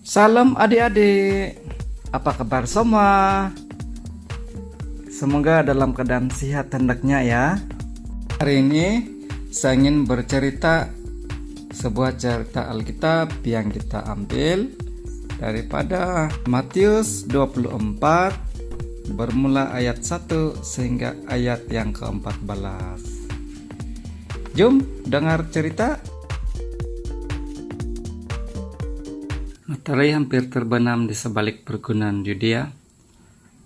Salam adik-adik, apa kabar semua? Semoga dalam keadaan sehat hendaknya ya. Hari ini saya ingin bercerita sebuah cerita Alkitab yang kita ambil daripada Matius 24 bermula ayat 1 sehingga ayat yang ke-14. Jom dengar cerita. Matahari hampir terbenam di sebalik perkebunan Yudea.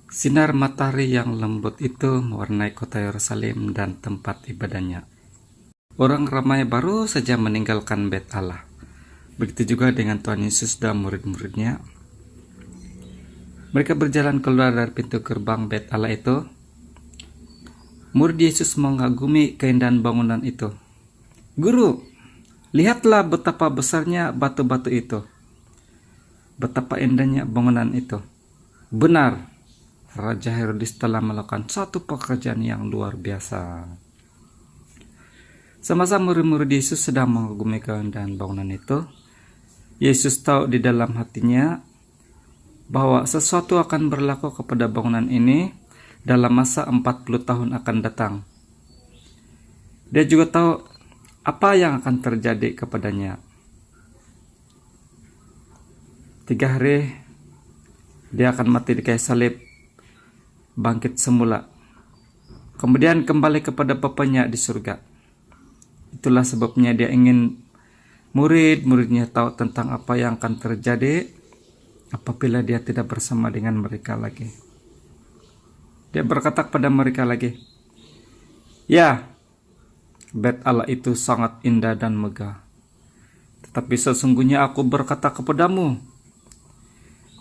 Sinar matahari yang lembut itu mewarnai kota Yerusalem dan tempat ibadahnya. Orang ramai baru saja meninggalkan Bait Allah. Begitu juga dengan Tuhan Yesus dan murid-muridnya. Mereka berjalan keluar dari pintu gerbang Bait Allah itu. Murid Yesus mengagumi keindahan bangunan itu. "Guru, lihatlah betapa besarnya batu-batu itu. Betapa indahnya bangunan itu. Benar, Raja Herodes telah melakukan satu pekerjaan yang luar biasa." Semasa murid-murid Yesus sedang mengagumi keindahan bangunan itu, Yesus tahu di dalam hatinya bahwa sesuatu akan berlaku kepada bangunan ini dalam masa 40 tahun akan datang. Dia juga tahu apa yang akan terjadi kepadanya. 3 hari dia akan mati di kayu salib, bangkit semula, kemudian kembali kepada Bapanya di surga. Itulah sebabnya dia ingin murid-muridnya tahu tentang apa yang akan terjadi apabila dia tidak bersama dengan mereka lagi. Dia berkata kepada mereka lagi, "Ya, Bait Allah itu sangat indah dan megah. Tetapi sesungguhnya aku berkata kepadamu,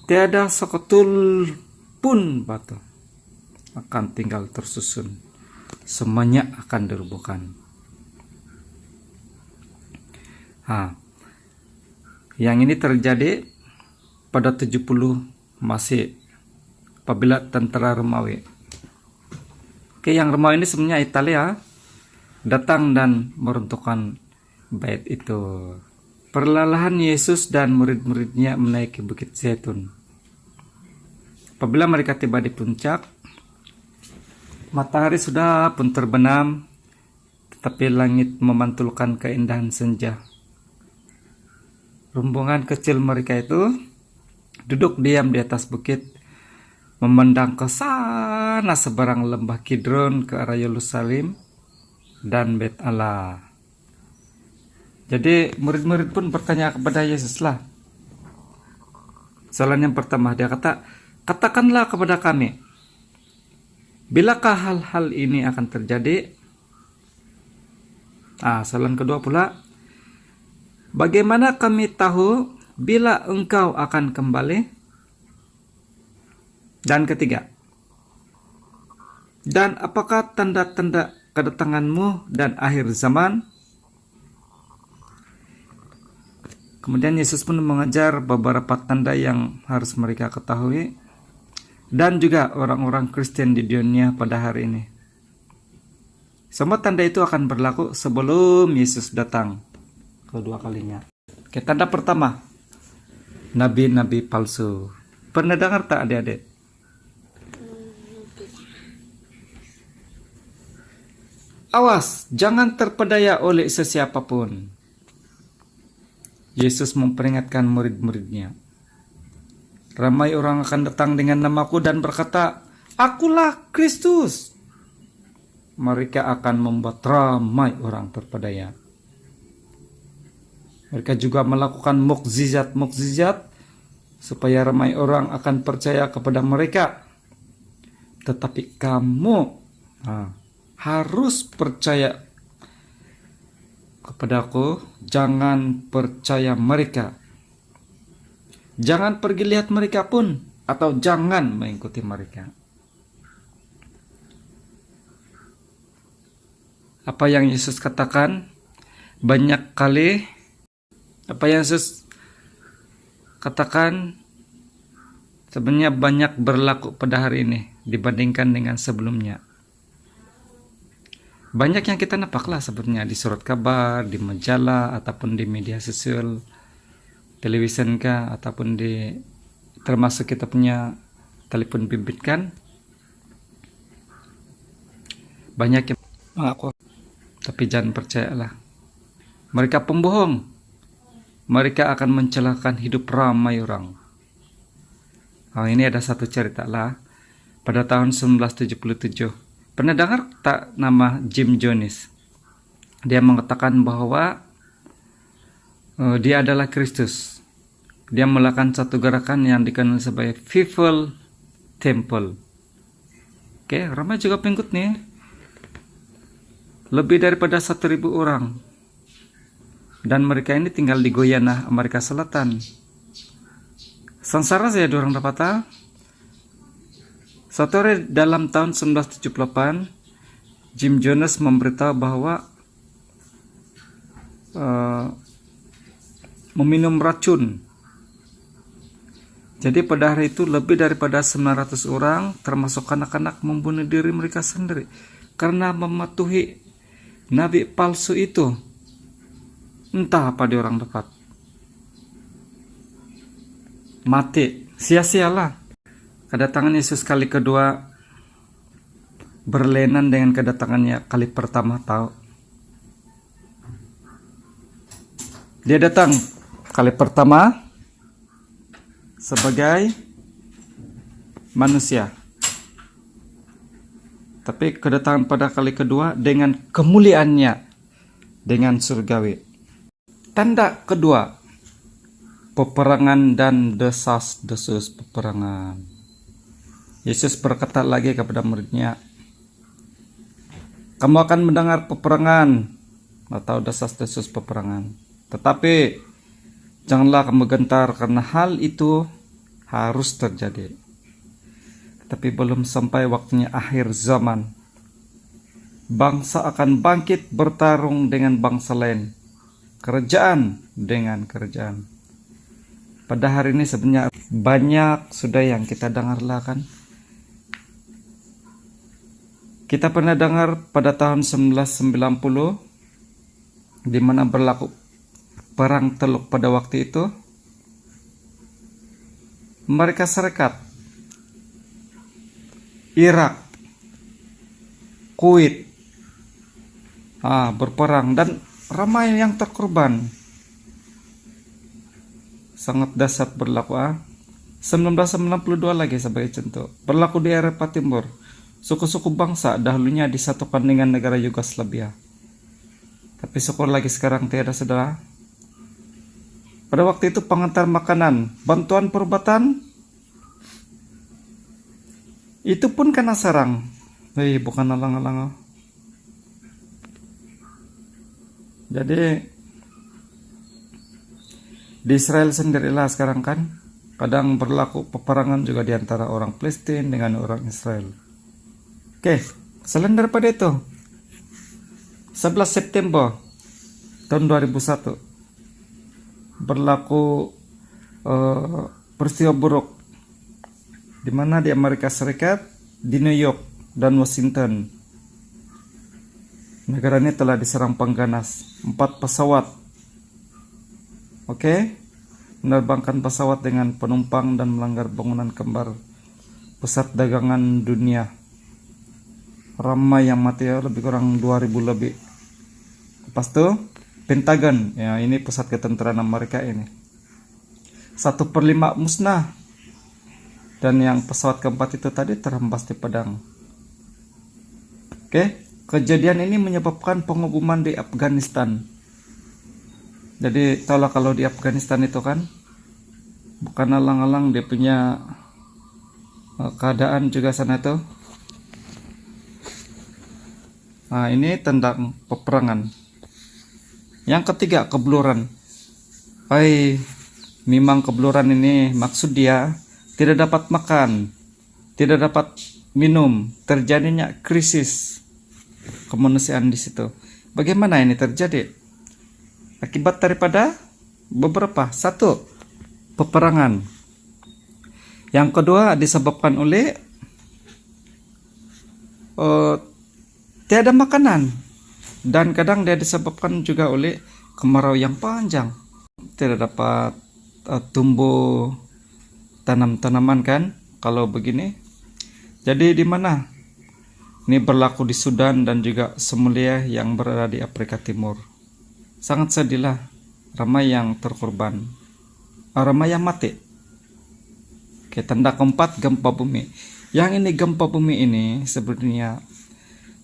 tiada seketul pun batu akan tinggal tersusun. Semuanya akan dirobohkan." Yang ini terjadi pada 70 Masih apabila tentara Romawi. Yang Romawi ini sebenarnya Italia datang dan meruntuhkan bait itu. Perlahan Yesus dan murid-muridnya menaiki Bukit Zaitun. Apabila mereka tiba di puncak, matahari sudah pun terbenam, tetapi langit memantulkan keindahan senja. Rombongan kecil mereka itu duduk diam di atas bukit, memandang ke sana seberang lembah Kidron ke arah Yerusalem dan Bait Allah. Jadi murid-murid pun bertanya kepada Yesus lah. Soalan yang pertama dia kata, "Katakanlah kepada kami, bilakah hal-hal ini akan terjadi?" Soalan kedua pula, "Bagaimana kami tahu bila engkau akan kembali?" Dan ketiga, "Dan apakah tanda-tanda kedatanganmu dan akhir zaman?" Kemudian Yesus pun mengajar beberapa tanda yang harus mereka ketahui dan juga orang-orang Kristen di dunia pada hari ini. Semua tanda itu akan berlaku sebelum Yesus datang kedua kalinya. Tanda pertama, nabi-nabi palsu. Pernah dengar tak adik-adik? Awas, jangan terpedaya oleh sesiapapun. Yesus memperingatkan murid-muridnya. Ramai orang akan datang dengan namaku dan berkata, "Akulah Kristus." Mereka akan membuat ramai orang terpedaya. Mereka juga melakukan mukjizat-mukjizat supaya ramai orang akan percaya kepada mereka. Tetapi kamu harus percaya kepadaku, jangan percaya mereka. Jangan pergi lihat mereka pun, atau jangan mengikuti mereka. Apa yang Yesus katakan banyak kali, apa yang Yesus katakan sebenarnya banyak berlaku pada hari ini dibandingkan dengan sebelumnya. Banyak yang kita nampaklah sebenarnya di surat kabar, di majalah, ataupun di media sosial. television kah, ataupun di termasuk kita punya telepon bimbit kan, banyak yang mengaku, tapi jangan percayalah. Mereka pembohong. Mereka akan mencelakakan hidup ramai orang. Ini ada satu cerita lah. Pada tahun 1977, pernah dengar tak nama Jim Jones? Dia mengatakan bahwa dia adalah Kristus. Dia melakukan satu gerakan yang dikenal sebagai People Temple. Oke, ramai juga pengikut nih. Lebih daripada 1.000 orang. Dan mereka ini tinggal di Guyana, Amerika Selatan. Sengsara saya orang dapat. Suatu hari dalam tahun 1978, Jim Jones memberitahu bahwa meminum racun. Jadi pada hari itu lebih daripada 900 orang, termasuk anak-anak, membunuh diri mereka sendiri karena mematuhi nabi palsu itu. Entah apa dia orang dapat. Mati, sia-sialah. Kedatangan Yesus kali kedua berlainan dengan kedatangannya kali pertama, tahu. Dia datang kali pertama sebagai manusia. Tapi kedatangan pada kali kedua dengan kemuliaannya, dengan surgawi. Tanda kedua, peperangan dan desas-desus peperangan. Yesus berkata lagi kepada muridnya, kamu akan mendengar peperangan atau desas-desus peperangan. Tetapi janganlah kamu gentar karena hal itu harus terjadi. Tapi belum sampai waktunya akhir zaman. Bangsa akan bangkit bertarung dengan bangsa lain. Kerajaan dengan kerajaan. Pada hari ini sebenarnya banyak sudah yang kita dengarlah kan. Kita pernah dengar pada tahun 1990 di mana berlaku perang Teluk pada waktu itu. Amerika Serikat, Irak, Kuwait berperang dan ramai yang terkorban. Sangat dahsyat berlaku. 1992 lagi sebagai contoh. Berlaku di Eropa Timur. Suku-suku bangsa dahulunya disatukan dengan negara Yugoslavia. Tapi syukur lagi sekarang tiada, saudara. Pada waktu itu pengantar makanan, bantuan perubatan, itu pun kena serang. Bukan alang-alang. Jadi di Israel sendirilah sekarang kan kadang berlaku peperangan juga di antara orang Palestina dengan orang Israel. Oke, selain daripada itu, 11 September tahun 2001 berlaku peristiwa buruk di mana di Amerika Serikat, di New York dan Washington. Negara ini telah diserang pengganas 4 pesawat. Menerbangkan pesawat dengan penumpang dan melanggar bangunan kembar pusat dagangan dunia. Ramai yang mati, lebih kurang 2.000 lebih. Lepas itu Pentagon, ya ini pusat ketenteraan Amerika ini. 1/5 musnah. Dan yang pesawat keempat itu tadi terhempas di padang. Kejadian ini menyebabkan pengeboman di Afghanistan. Jadi tahulah kalau di Afghanistan itu kan bukan alang-alang dia punya keadaan juga sana itu. Ini tentang peperangan. Yang ketiga, kebluran. Memang kebluran ini maksud dia tidak dapat makan, tidak dapat minum, terjadinya krisis kemanusiaan di situ. Bagaimana ini terjadi? Akibat daripada beberapa. 1, peperangan. Yang kedua disebabkan oleh tiada makanan, dan kadang dia disebabkan juga oleh kemarau yang panjang, tidak dapat tumbuh tanam-tanaman kan kalau begini. Jadi di mana? Ini berlaku di Sudan dan juga Somalia yang berada di Afrika Timur. Sangat sedihlah, ramai yang terkorban, ramai yang mati. Oke, tanda keempat, gempa bumi. Yang ini gempa bumi ini sebenarnya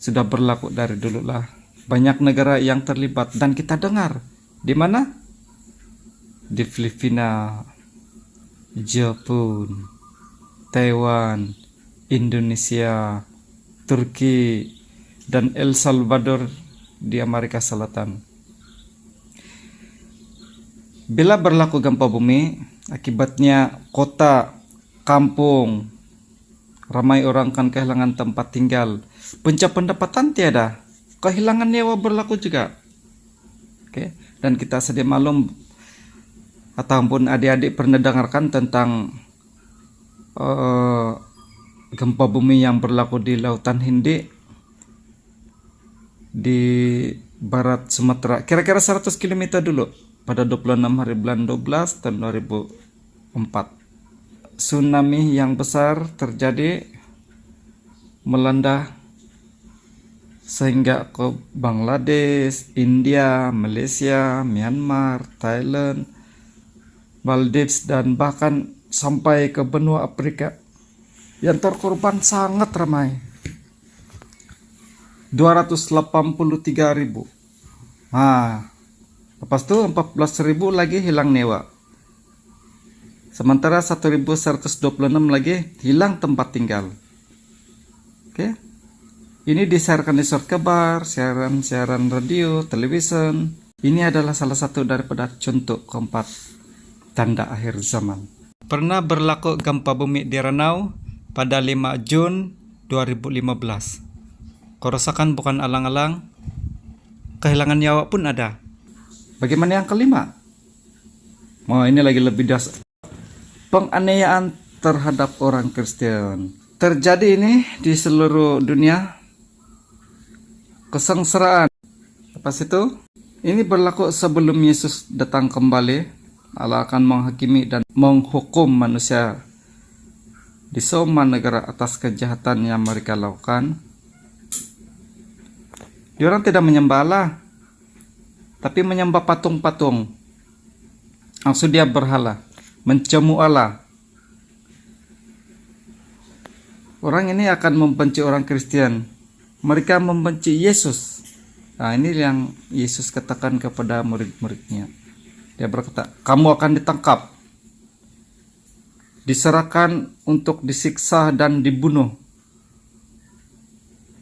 sudah berlaku dari dulu lah. Banyak negara yang terlibat dan kita dengar. Di mana? Di Filipina, Jepun, Taiwan, Indonesia, Turki, dan El Salvador di Amerika Selatan. Bila berlaku gempa bumi, akibatnya kota, kampung, ramai orang kan kehilangan tempat tinggal, punca pendapatan tiada, kehilangan nyawa berlaku juga. Oke, dan kita sedia maklum ataupun adik-adik pernah dengarkan tentang gempa bumi yang berlaku di Lautan Hindi di barat Sumatera, kira-kira 100 km dulu pada 26 hari bulan 12 tahun 2004. Tsunami yang besar terjadi melanda sehingga ke Bangladesh, India, Malaysia, Myanmar, Thailand, Maldives, dan bahkan sampai ke benua Afrika. Yang terkorban sangat ramai, 283.000. Lepas itu 14.000 lagi hilang nyawa. Sementara 1.126 lagi hilang tempat tinggal. Oke. Ini disiarkan di surat kabar, siaran radio, televisi. Ini adalah salah satu daripada contoh keempat tanda akhir zaman. Pernah berlaku gempa bumi di Ranau pada 5 Jun 2015. Kerusakan bukan alang-alang, kehilangan nyawa pun ada. Bagaimana yang kelima? Ini lagi lebih dasar. Penganiayaan terhadap orang Kristen. Terjadi ini di seluruh dunia. Kesengsaraan. Lepas itu, ini berlaku sebelum Yesus datang kembali. Allah akan menghakimi dan menghukum manusia di semua negara atas kejahatan yang mereka lakukan. Diorang tidak menyembah Allah, tapi menyembah patung-patung. Maksud dia berhala, mencemu Allah. Orang ini akan membenci orang Kristen. Mereka membenci Yesus. Ini yang Yesus katakan kepada murid-muridnya. Dia berkata, kamu akan ditangkap, diserahkan untuk disiksa dan dibunuh.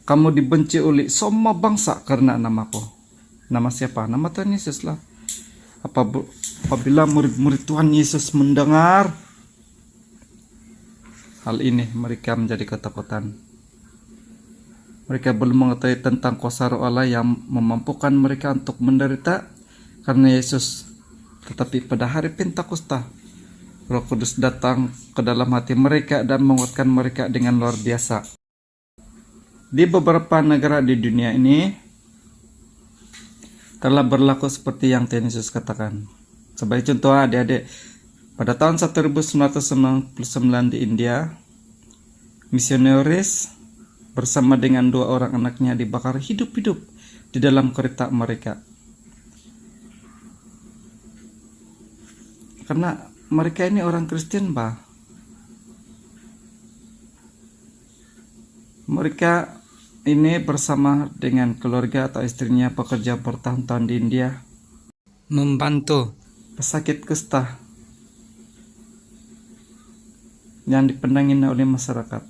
Kamu dibenci oleh semua bangsa karena namaku. Nama siapa? Nama Tuhan Yesus lah. Apabila murid-murid Tuhan Yesus mendengar hal ini, mereka menjadi ketakutan. Mereka belum mengetahui tentang kuasa Roh Allah yang memampukan mereka untuk menderita karena Yesus. Tetapi pada hari Pentakosta, Roh Kudus datang ke dalam hati mereka dan menguatkan mereka dengan luar biasa. Di beberapa negara di dunia ini telah berlaku seperti yang Tuhan Yesus katakan. Sebagai contoh, adik-adik, pada tahun 1999 di India, misionaris bersama dengan 2 orang anaknya dibakar hidup-hidup di dalam kereta mereka. Karena mereka ini orang Kristen, bah. Mereka ini bersama dengan keluarga atau istrinya pekerja bertahun-tahun di India, membantu pesakit kusta yang dipandangin oleh masyarakat.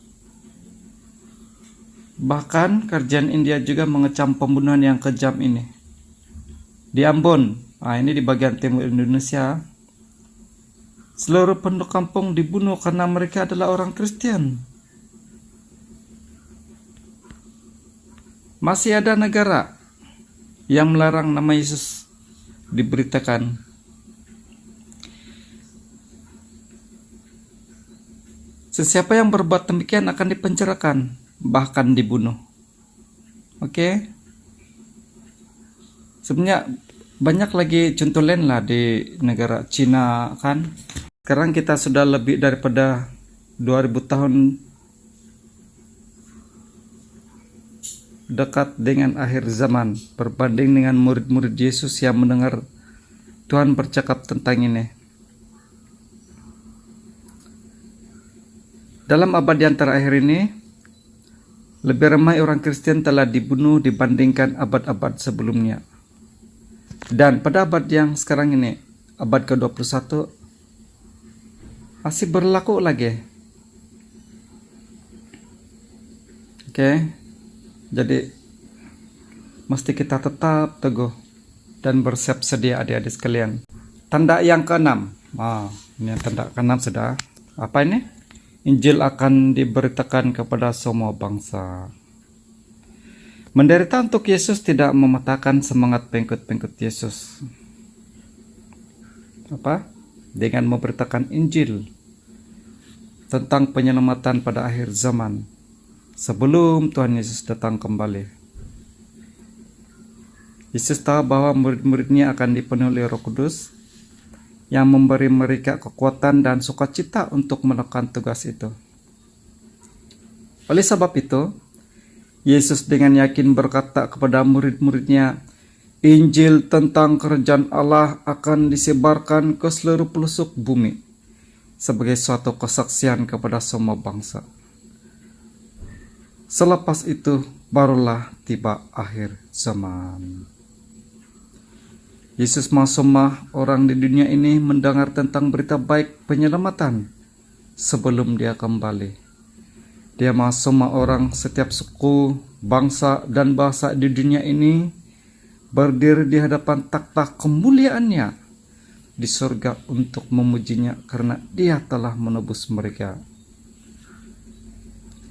Bahkan kerajaan India juga mengecam pembunuhan yang kejam ini. Di Ambon, ini di bagian timur Indonesia, seluruh penduduk kampung dibunuh karena mereka adalah orang Kristen. Masih ada negara yang melarang nama Yesus diberitakan. Sesiapa yang berbuat demikian akan dipenjarakan, bahkan dibunuh. Oke? Sebenarnya Banyak lagi contoh lain lah di negara Cina kan. Sekarang kita sudah lebih daripada 2000 tahun dekat dengan akhir zaman berbanding dengan murid-murid Yesus yang mendengar Tuhan bercakap tentang ini. Dalam abad yang terakhir ini, lebih ramai orang Kristen telah dibunuh dibandingkan abad-abad sebelumnya. Dan pada abad yang sekarang ini, abad ke-21, masih berlaku lagi. Oke. Jadi mesti kita tetap teguh dan bersiap sedia adik-adik sekalian. Tanda yang ke-6. Ini tanda ke-6 sudah. Apa ini? Injil akan diberitakan kepada semua bangsa. Menderita untuk Yesus tidak mematahkan semangat pengikut-pengikut Yesus. Apa? Dengan memberitakan Injil tentang penyelamatan pada akhir zaman sebelum Tuhan Yesus datang kembali. Yesus tahu bahwa murid-muridnya akan dipenuhi oleh Roh Kudus yang memberi mereka kekuatan dan sukacita untuk melakukan tugas itu. Oleh sebab itu, Yesus dengan yakin berkata kepada murid-muridnya, Injil tentang kerajaan Allah akan disebarkan ke seluruh pelosok bumi sebagai suatu kesaksian kepada semua bangsa. Selepas itu barulah tiba akhir zaman. Yesus mau semua orang di dunia ini mendengar tentang berita baik penyelamatan sebelum dia kembali. Dia mau semua orang setiap suku, bangsa, dan bahasa di dunia ini berdiri di hadapan takhta kemuliaannya di surga untuk memujinya karena dia telah menebus mereka.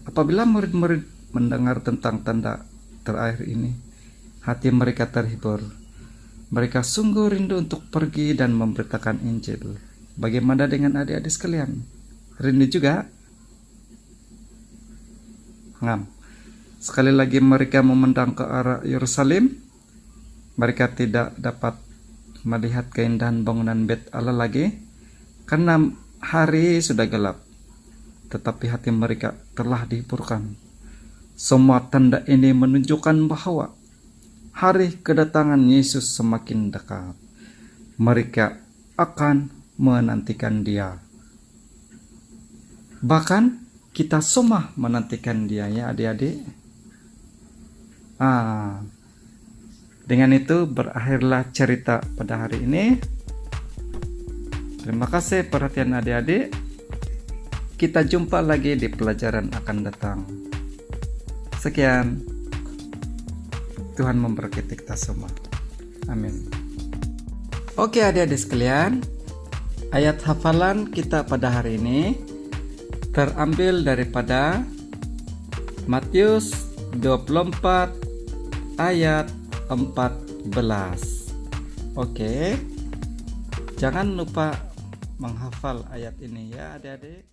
Apabila murid-murid mendengar tentang tanda terakhir ini, hati mereka terhibur. Mereka sungguh rindu untuk pergi dan memberitakan Injil. Bagaimana dengan adik-adik sekalian? Rindu juga? Sekali lagi mereka memandang ke arah Yerusalem. Mereka tidak dapat melihat keindahan bangunan Bait Allah lagi karena hari sudah gelap. Tetapi hati mereka telah dihiburkan. Semua tanda ini menunjukkan bahwa hari kedatangan Yesus semakin dekat. Mereka akan menantikan Dia. Bahkan kita semua menantikan Dia, ya adik-adik. Dengan itu berakhirlah cerita pada hari ini. Terima kasih perhatian adik-adik. Kita jumpa lagi di pelajaran akan datang. Sekian. Tuhan memberkati kita semua. Amin. Oke adik-adik sekalian, ayat hafalan kita pada hari ini terambil daripada Matius 24 ayat 14. Oke. Jangan lupa menghafal ayat ini ya adik-adik.